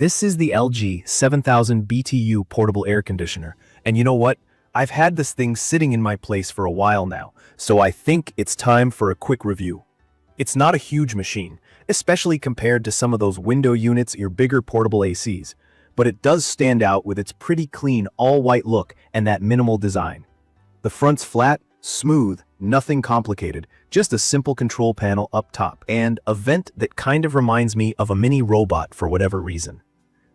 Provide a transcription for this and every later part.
This is the LG 7000 BTU portable air conditioner, and you know what? I've had this thing sitting in my place for a while now, so I think it's time for a quick review. It's not a huge machine, especially compared to some of those window units or bigger portable ACs, but it does stand out with its pretty clean all-white look and that minimal design. The front's flat, smooth, nothing complicated, just a simple control panel up top, and a vent that kind of reminds me of a mini robot for whatever reason.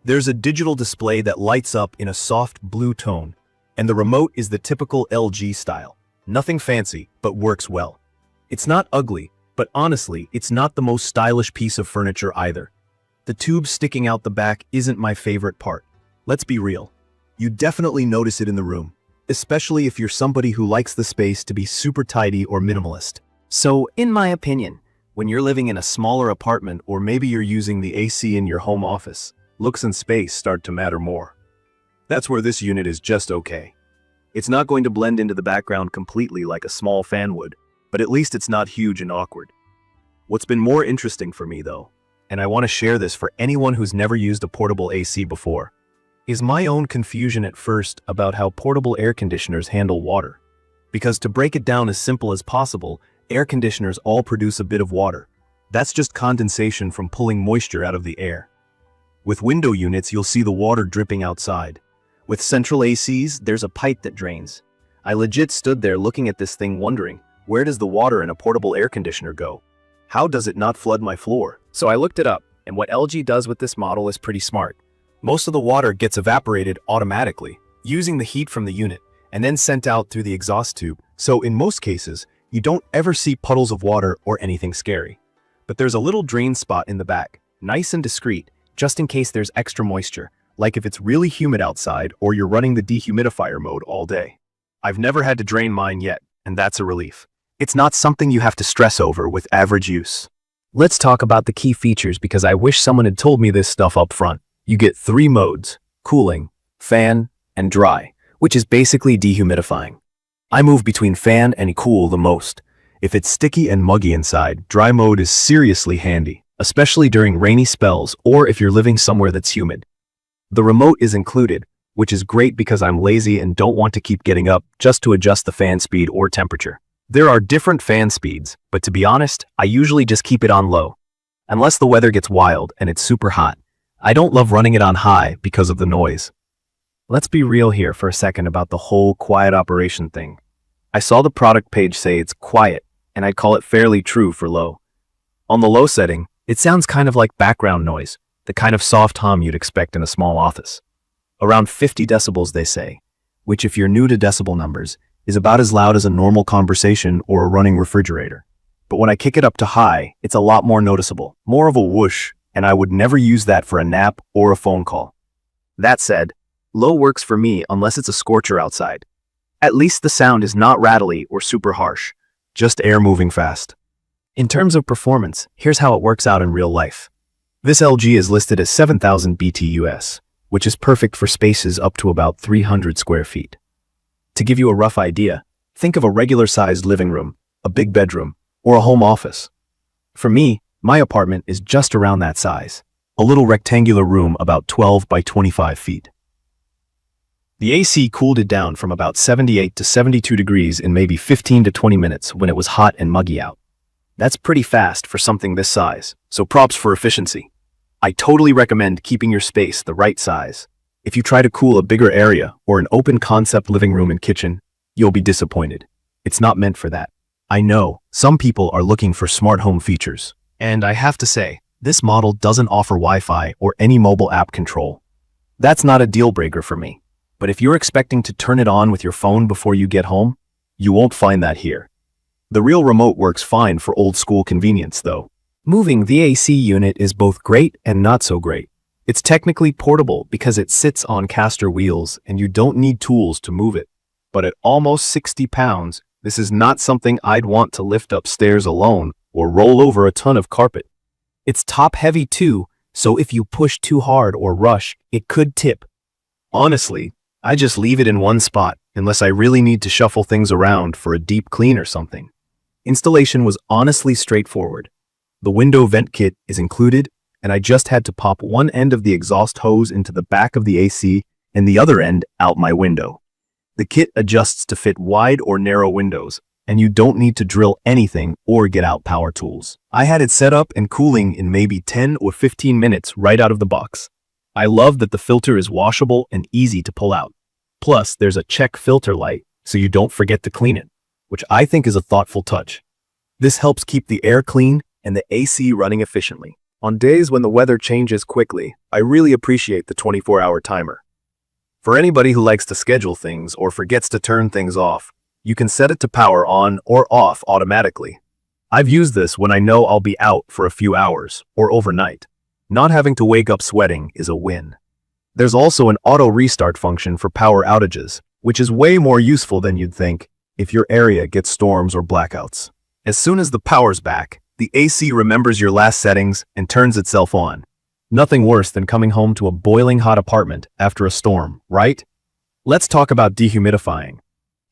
There's a digital display that lights up in a soft blue tone, and the remote is the typical LG style. Nothing fancy, but works well. It's not ugly, but honestly, it's not the most stylish piece of furniture either. The tube sticking out the back isn't my favorite part. Let's be real. You definitely notice it in the room, especially if you're somebody who likes the space to be super tidy or minimalist. So, in my opinion, when you're living in a smaller apartment or maybe you're using the AC in your home office, looks and space start to matter more. That's where this unit is just okay. It's not going to blend into the background completely like a small fan would, but at least it's not huge and awkward. What's been more interesting for me though, and I want to share this for anyone who's never used a portable AC before, is my own confusion at first about how portable air conditioners handle water. Because to break it down as simple as possible, air conditioners all produce a bit of water. That's just condensation from pulling moisture out of the air. With window units, you'll see the water dripping outside. With central ACs, there's a pipe that drains. I legit stood there looking at this thing wondering, where does the water in a portable air conditioner go? How does it not flood my floor? So I looked it up, and what LG does with this model is pretty smart. Most of the water gets evaporated automatically, using the heat from the unit, and then sent out through the exhaust tube. So in most cases, you don't ever see puddles of water or anything scary. But there's a little drain spot in the back, nice and discreet, just in case there's extra moisture, like if it's really humid outside or you're running the dehumidifier mode all day. I've never had to drain mine yet, and that's a relief. It's not something you have to stress over with average use. Let's talk about the key features because I wish someone had told me this stuff up front. You get 3 modes: cooling, fan, and dry, which is basically dehumidifying. I move between fan and cool the most. If it's sticky and muggy inside, dry mode is seriously handy, especially during rainy spells or if you're living somewhere that's humid. The remote is included, which is great because I'm lazy and don't want to keep getting up just to adjust the fan speed or temperature. There are different fan speeds, but to be honest, I usually just keep it on low. Unless the weather gets wild and it's super hot. I don't love running it on high because of the noise. Let's be real here for a second about the whole quiet operation thing. I saw the product page say it's quiet, and I'd call it fairly true for low. On the low setting, it sounds kind of like background noise, the kind of soft hum you'd expect in a small office. Around 50 decibels, they say, which if you're new to decibel numbers, is about as loud as a normal conversation or a running refrigerator. But when I kick it up to high, it's a lot more noticeable, more of a whoosh, and I would never use that for a nap or a phone call. That said, low works for me unless it's a scorcher outside. At least the sound is not rattly or super harsh, just air moving fast. In terms of performance, here's how it works out in real life. This LG is listed as 7000 BTUs, which is perfect for spaces up to about 300 square feet. To give you a rough idea, think of a regular-sized living room, a big bedroom, or a home office. For me, my apartment is just around that size, a little rectangular room about 12 by 25 feet. The AC cooled it down from about 78 to 72 degrees in maybe 15 to 20 minutes when it was hot and muggy out. That's pretty fast for something this size, so props for efficiency. I totally recommend keeping your space the right size. If you try to cool a bigger area or an open concept living room and kitchen, you'll be disappointed. It's not meant for that. I know, some people are looking for smart home features, and I have to say, this model doesn't offer Wi-Fi or any mobile app control. That's not a deal breaker for me. But if you're expecting to turn it on with your phone before you get home, you won't find that here. The real remote works fine for old school convenience though. Moving the AC unit is both great and not so great. It's technically portable because it sits on caster wheels and you don't need tools to move it. But at almost 60 pounds, this is not something I'd want to lift upstairs alone or roll over a ton of carpet. It's top heavy too, so if you push too hard or rush, it could tip. Honestly, I just leave it in one spot unless I really need to shuffle things around for a deep clean or something. Installation was honestly straightforward. The window vent kit is included, and I just had to pop one end of the exhaust hose into the back of the AC and the other end out my window. The kit adjusts to fit wide or narrow windows, and you don't need to drill anything or get out power tools. I had it set up and cooling in maybe 10 or 15 minutes right out of the box. I love that the filter is washable and easy to pull out. Plus, there's a check filter light, so you don't forget to clean it, which I think is a thoughtful touch. This helps keep the air clean and the AC running efficiently. On days when the weather changes quickly, I really appreciate the 24-hour timer. For anybody who likes to schedule things or forgets to turn things off, you can set it to power on or off automatically. I've used this when I know I'll be out for a few hours or overnight. Not having to wake up sweating is a win. There's also an auto restart function for power outages, which is way more useful than you'd think if your area gets storms or blackouts. As soon as the power's back, the AC remembers your last settings and turns itself on. Nothing worse than coming home to a boiling hot apartment after a storm, right? Let's talk about dehumidifying.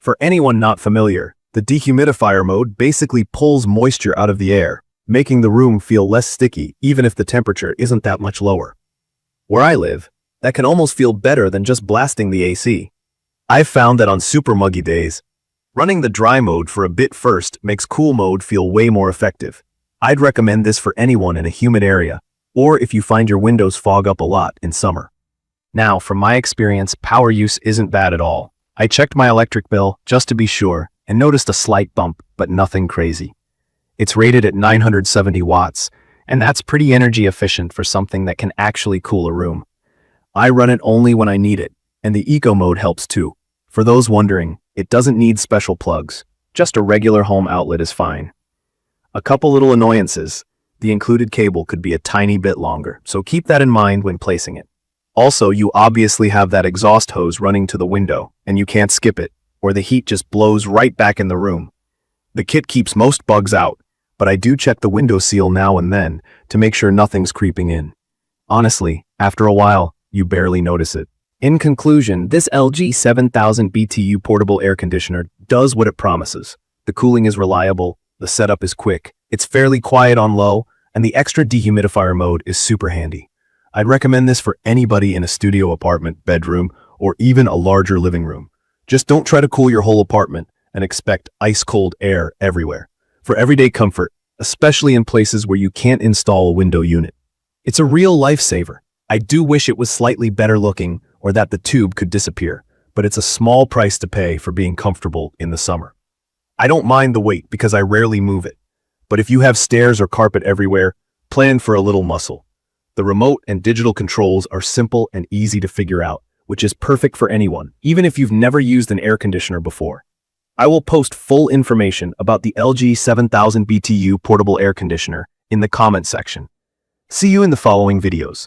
For anyone not familiar, the dehumidifier mode basically pulls moisture out of the air, making the room feel less sticky even if the temperature isn't that much lower. Where I live, that can almost feel better than just blasting the AC. I've found that on super muggy days, running the dry mode for a bit first makes cool mode feel way more effective. I'd recommend this for anyone in a humid area, or if you find your windows fog up a lot in summer. Now, from my experience, power use isn't bad at all. I checked my electric bill just to be sure and noticed a slight bump, but nothing crazy. It's rated at 970 watts, and that's pretty energy efficient for something that can actually cool a room. I run it only when I need it, and the eco mode helps too. For those wondering, it doesn't need special plugs. Just a regular home outlet is fine. A couple little annoyances. The included cable could be a tiny bit longer, so keep that in mind when placing it. Also, you obviously have that exhaust hose running to the window, and you can't skip it, or the heat just blows right back in the room. The kit keeps most bugs out, but I do check the window seal now and then to make sure nothing's creeping in. Honestly, after a while, you barely notice it. In conclusion, this LG 7000 BTU portable air conditioner does what it promises. The cooling is reliable, the setup is quick, it's fairly quiet on low, and the extra dehumidifier mode is super handy. I'd recommend this for anybody in a studio apartment, bedroom, or even a larger living room. Just don't try to cool your whole apartment and expect ice-cold air everywhere. For everyday comfort, especially in places where you can't install a window unit. It's a real lifesaver. I do wish it was slightly better looking or that the tube could disappear, but it's a small price to pay for being comfortable in the summer. I don't mind the weight because I rarely move it, but if you have stairs or carpet everywhere, plan for a little muscle. The remote and digital controls are simple and easy to figure out, which is perfect for anyone, even if you've never used an air conditioner before. I will post full information about the LG 7000 BTU portable air conditioner in the comment section. See you in the following videos.